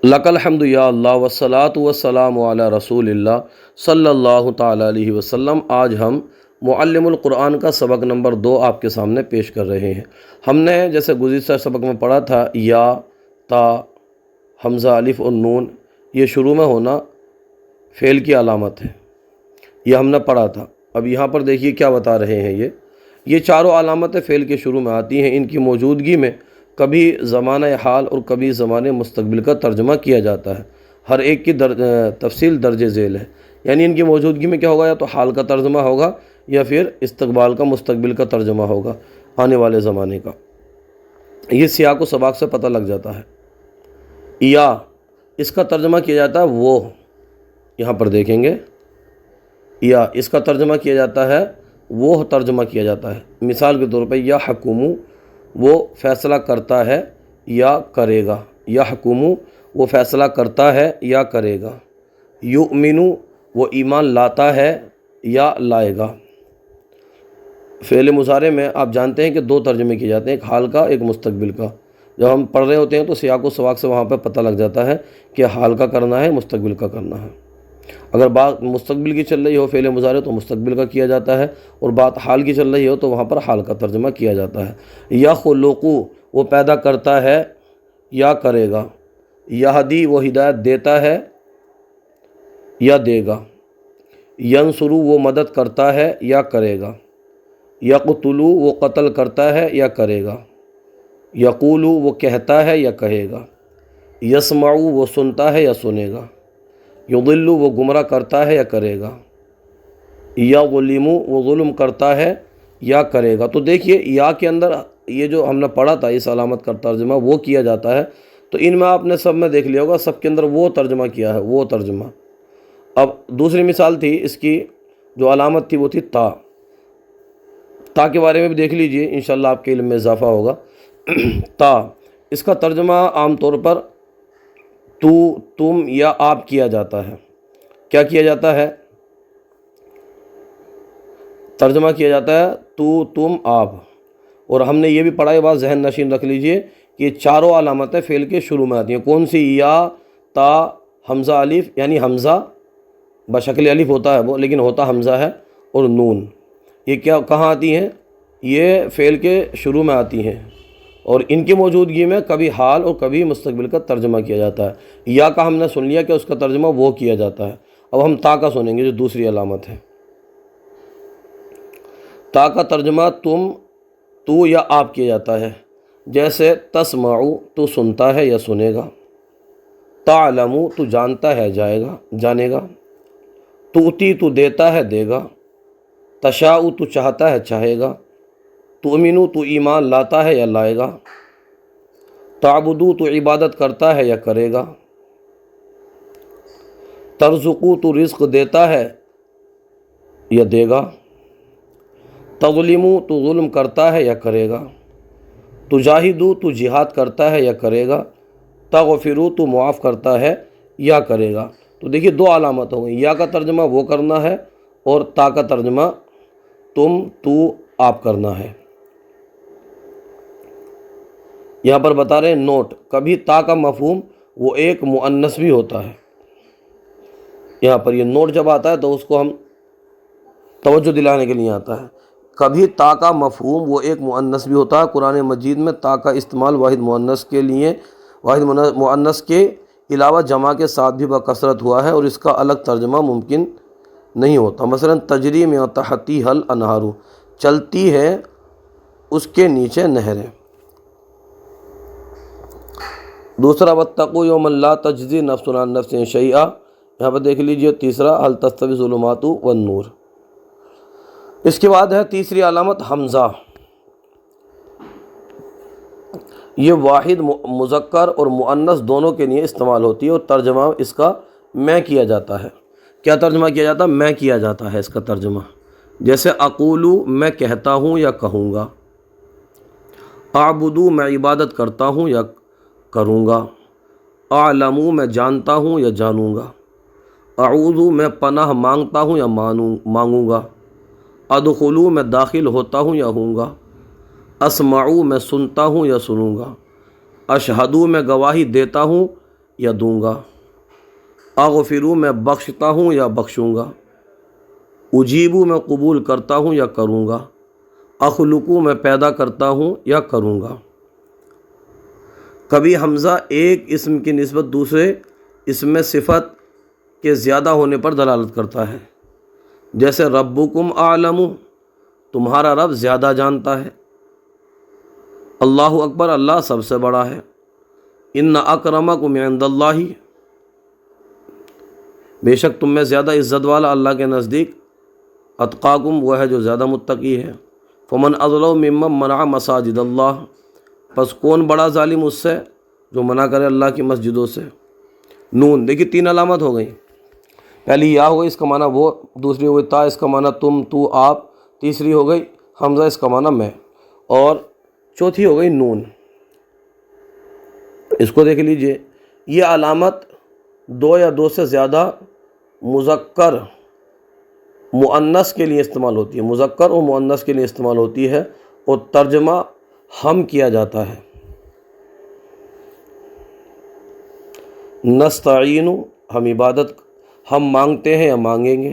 لک الحمد یا اللہ والصلاۃ والسلام علی رسول اللہ صلی اللہ تعالیٰ علیہ وسلم۔ آج ہم معلم القرآن کا سبق نمبر 2 آپ کے سامنے پیش کر رہے ہیں۔ ہم نے جیسے گزشتہ سبق میں پڑھا تھا یا، تا، حمزہ، الف اور نون، یہ شروع میں ہونا فعل کی علامت ہے، یہ ہم نے پڑھا تھا۔ اب یہاں پر دیکھیے کیا بتا رہے ہیں، یہ چاروں علامتیں فعل کے شروع میں آتی ہیں۔ ان کی موجودگی میں کبھی زمانہ حال اور کبھی زمانہ مستقبل کا ترجمہ کیا جاتا ہے۔ ہر ایک کی تفصیل درج ذیل ہے، یعنی ان کی موجودگی میں کیا ہوگا، یا تو حال کا ترجمہ ہوگا یا پھر استقبال کا، مستقبل کا ترجمہ ہوگا، آنے والے زمانے کا۔ یہ سیاق و سباق سے پتہ لگ جاتا ہے۔ یا، اس کا ترجمہ کیا جاتا ہے وہ، یہاں پر دیکھیں گے، یا اس کا ترجمہ کیا جاتا ہے وہ، ترجمہ کیا جاتا ہے۔ مثال کے طور پہ یا حکومو، وہ فیصلہ کرتا ہے یا کرے گا، یا حکومو وہ فیصلہ کرتا ہے یا کرے گا۔ یؤمنو وہ ایمان لاتا ہے یا لائے گا۔ فعل مضارع میں آپ جانتے ہیں کہ 2 ترجمے کیے جاتے ہیں، ایک حال کا، ایک مستقبل کا۔ جب ہم پڑھ رہے ہوتے ہیں تو سیاق و سباق سے وہاں پہ پتہ لگ جاتا ہے کہ حال کا کرنا ہے، مستقبل کا کرنا ہے۔ اگر بات مستقبل کی چل رہی ہو فعل مضارع تو مستقبل کا کیا جاتا ہے، اور بات حال کی چل رہی ہو تو وہاں پر حال کا ترجمہ کیا جاتا ہے۔ یخلقو وہ پیدا کرتا ہے یا کرے گا۔ یہدی وہ ہدایت دیتا ہے یا دے گا۔ ینصرو وہ مدد کرتا ہے یا کرے گا۔ یقتلو وہ قتل کرتا ہے یا کرے گا۔ یقولو وہ کہتا ہے یا کہے گا۔ یسمعو وہ سنتا ہے یا سنے گا۔ یضلو وہ گمراہ کرتا ہے یا کرے گا۔ یظلمو وہ ظلم کرتا ہے یا کرے گا۔ تو دیکھیے یا کے اندر یہ جو ہم نے پڑھا تھا اس علامت کا ترجمہ وہ کیا جاتا ہے، تو ان میں آپ نے سب میں دیکھ لیا ہوگا، سب کے اندر وہ ترجمہ کیا ہے، وہ ترجمہ۔ اب دوسری مثال تھی اس کی، جو علامت تھی وہ تھی تا۔ تا کے بارے میں بھی دیکھ لیجئے، انشاءاللہ آپ کے علم میں اضافہ ہوگا۔ تا، اس کا ترجمہ عام طور پر تو، تم یا آپ کیا جاتا ہے۔ کیا کیا جاتا ہے؟ ترجمہ کیا جاتا ہے تو، تم، آپ۔ اور ہم نے یہ بھی پڑھا، یہ بات ذہن نشین رکھ لیجئے کہ یہ چاروں علامتیں فعل کے شروع میں آتی ہیں۔ کون سی؟ یا، تا، حمزہ، الف، یعنی حمزہ بشکل الف ہوتا ہے وہ، لیکن ہوتا حمزہ ہے، اور نون۔ یہ کیا کہاں آتی ہیں؟ یہ فعل کے شروع میں آتی ہیں، اور ان کی موجودگی میں کبھی حال اور کبھی مستقبل کا ترجمہ کیا جاتا ہے۔ یا کا ہم نے سن لیا کہ اس کا ترجمہ وہ کیا جاتا ہے۔ اب ہم تا کا سنیں گے جو دوسری علامت ہے۔ تا کا ترجمہ تم، تو یا آپ کیا جاتا ہے، جیسے تسمعو تو سنتا ہے یا سنے گا۔ تعلمو تو جانتا ہے جانے گا۔ تؤتی تو دیتا ہے دے گا۔ تشاء تو چاہتا ہے چاہے گا۔ تؤمنو تو ایمان لاتا ہے یا لائے گا۔ تعبدو تو عبادت کرتا ہے یا کرے گا۔ ترزقو تو رزق دیتا ہے یا دے گا۔ تظلمو تو ظلم کرتا ہے یا کرے گا۔ تجاہدو تو جہاد کرتا ہے یا کرے گا۔ تغفرو تو معاف کرتا ہے یا کرے گا۔ تو دیکھیے 2 علامت ہو گئی، یا کا ترجمہ وہ کرنا ہے، اور تا کا ترجمہ تم، تو، آپ کرنا ہے۔ یہاں پر بتا رہے ہیں نوٹ، کبھی تا کا مفہوم وہ ایک مؤنث بھی ہوتا ہے۔ یہاں پر یہ نوٹ جب آتا ہے تو اس کو ہم توجہ دلانے کے لیے آتا ہے۔ کبھی تا کا مفہوم وہ ایک مؤنث بھی ہوتا ہے۔ قرآن مجید میں تا کا استعمال واحد مؤنث کے علاوہ جمع کے ساتھ بھی بکثرت ہوا ہے، اور اس کا الگ ترجمہ ممکن نہیں ہوتا۔ مثلا تجری من تحتی حل انہارو، چلتی ہے اس کے نیچے نہریں۔ دوسرا واتقوا یوما لا تجزی نفس عن نفس شیئا، یہاں پر دیکھ لیجئے تیسرا هل تستوی الظلمات والنور۔ اس کے بعد ہے تیسری علامت حمزہ۔ یہ واحد مذکر اور مؤنث دونوں کے لیے استعمال ہوتی ہے، اور ترجمہ اس کا میں کیا جاتا ہے۔ کیا ترجمہ کیا جاتا ہے؟ میں کیا جاتا ہے اس کا ترجمہ، جیسے اقولو میں کہتا ہوں یا کہوں گا۔ اعبدو میں عبادت کرتا ہوں یا کروں گا۔ اعلمو میں جانتا ہوں یا جانوں گا۔ اعوذ میں پناہ مانگتا ہوں یا مانگوں گا۔ ادخلو میں داخل ہوتا ہوں یا ہوں گا۔ اسمعو میں سنتا ہوں یا سنوں گا۔ اشہدو میں گواہی دیتا ہوں یا دوں گا، اغفرو میں بخشتا ہوں یا بخشوں گا، اجیبو میں قبول کرتا ہوں یا کروں گا، اخلقو میں پیدا کرتا ہوں یا کروں گا۔ کبھی حمزہ ایک اسم کی نسبت دوسرے اسم میں صفت کے زیادہ ہونے پر دلالت کرتا ہے، جیسے ربکم اعلم، تمہارا رب زیادہ جانتا ہے، اللہ اکبر، اللہ سب سے بڑا ہے، ان اکرمکم عند اللہ، بے شک تم میں زیادہ عزت والا اللہ کے نزدیک اتقاکم، وہ ہے جو زیادہ متقی ہے، فمن اظلم ممن منع مساجد اللہ، پس کون بڑا ظالم اس سے جو منع کرے اللہ کی مسجدوں سے۔ نون، دیکھیے 3 علامت ہو گئی، پہلی یا ہو گئی، اس کا معنی وہ، دوسری ہو گئی تا، اس کا معنی تم، تو، آپ، تیسری ہو گئی حمزہ، اس کا معنی میں، اور چوتھی ہو گئی نون۔ اس کو دیکھ لیجئے، یہ علامت 2 یا 2 سے زیادہ مذکر مؤنث کے لیے استعمال ہوتی ہے، مذکر و مؤنث کے لیے استعمال ہوتی ہے، اور ترجمہ ہم کیا جاتا ہے۔ نستعین، ہم عبادت، ہم مانگتے ہیں یا مانگیں گے،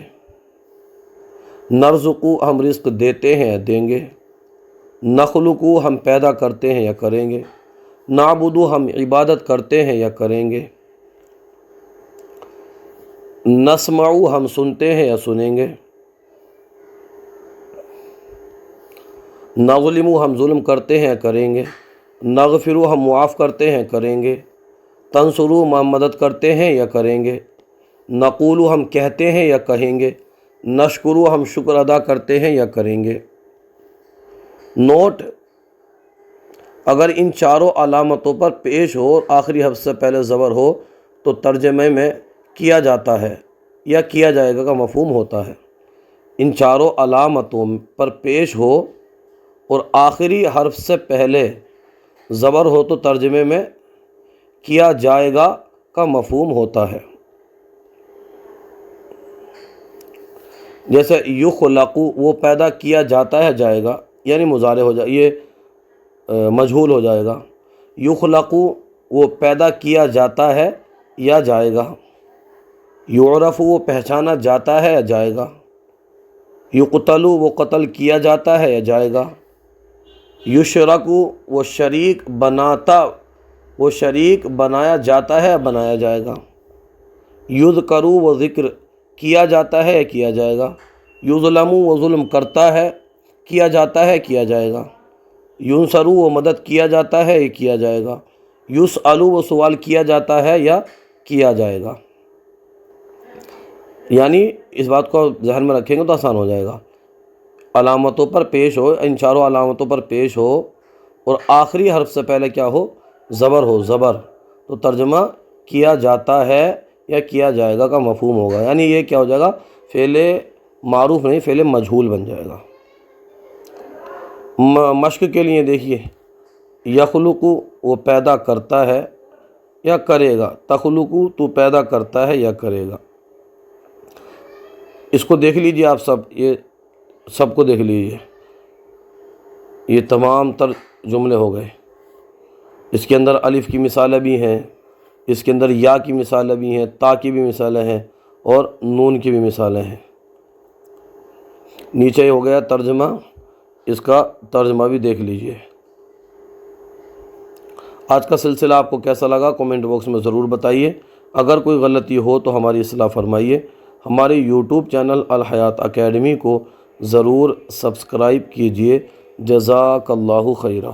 نرزقو، ہم رزق دیتے ہیں یا دیں گے، نخلقو، ہم پیدا کرتے ہیں یا کریں گے، نعبدو، ہم عبادت کرتے ہیں یا کریں گے، نسمعو، ہم سنتے ہیں یا سنیں گے، نظلمو، ہم ظلم کرتے ہیں یا کریں گے، نغفرو، ہم معاف کرتے ہیں کریں گے، تنصرو، ہم مدد کرتے ہیں یا کریں گے، نقولو، ہم کہتے ہیں یا کہیں گے، نشکرو، ہم شکر ادا کرتے ہیں یا کریں گے۔ نوٹ، اگر ان چاروں علامتوں پر پیش ہو اور آخری حرف سے پہلے زبر ہو تو ترجمے میں کیا جاتا ہے یا کیا جائے گا کا مفہوم ہوتا ہے۔ ان چاروں علامتوں پر پیش ہو اور آخری حرف سے پہلے زبر ہو تو ترجمے میں کیا جائے گا کا مفہوم ہوتا ہے۔ جیسے یخلقو، وہ پیدا کیا جاتا ہے جائے گا، یعنی مضارع ہو جائے، یہ مجہول ہو جائے گا۔ یخلقو، وہ پیدا کیا جاتا ہے یا جائے گا۔ یعرف، وہ پہچانا جاتا ہے یا جائے گا۔ یقتلو، وہ قتل کیا جاتا ہے یا جائے گا۔ یشرکو، وہ شریک بنایا جاتا ہے یا بنایا جائے گا۔ یذکرو، وہ ذکر کیا جاتا ہے یا کیا جائے گا۔ یظلمو، وہ ظلم کرتا ہے، کیا جاتا ہے، کیا جائے گا۔ ینصرو، وہ مدد کیا جاتا ہے یا کیا جائے گا۔ یسألو، وہ سوال کیا جاتا ہے یا کیا جائے گا۔ یعنی اس بات کو ذہن میں رکھیں گے تو آسان ہو جائے گا۔ علامتوں پر پیش ہو، ان چاروں علامتوں پر پیش ہو اور آخری حرف سے پہلے کیا ہو، زبر ہو، زبر، تو ترجمہ کیا جاتا ہے یا کیا جائے گا کا مفہوم ہوگا، یعنی یہ کیا ہو جائے گا، فعل معروف نہیں، فعل مجہول بن جائے گا۔ مشق کے لیے دیکھیے، یخلقو، وہ پیدا کرتا ہے یا کرے گا، تخلقو، تو پیدا کرتا ہے یا کرے گا۔ اس کو دیکھ لیجئے آپ سب، یہ سب کو دیکھ لیجئے، یہ تمام تر جملے ہو گئے۔ اس کے اندر الف کی مثالیں بھی ہیں، اس کے اندر یا کی مثالیں بھی ہیں، تا کی بھی مثالیں ہیں، اور نون کی بھی مثالیں ہیں۔ نیچے ہو گیا ترجمہ، اس کا ترجمہ بھی دیکھ لیجئے۔ آج کا سلسلہ آپ کو کیسا لگا کمنٹ باکس میں ضرور بتائیے، اگر کوئی غلطی ہو تو ہماری اصلاح فرمائیے۔ ہمارے یوٹیوب چینل الحیات اکیڈمی کو ضرور سبسکرائب کیجئے۔ جزاک اللہ خیرہ۔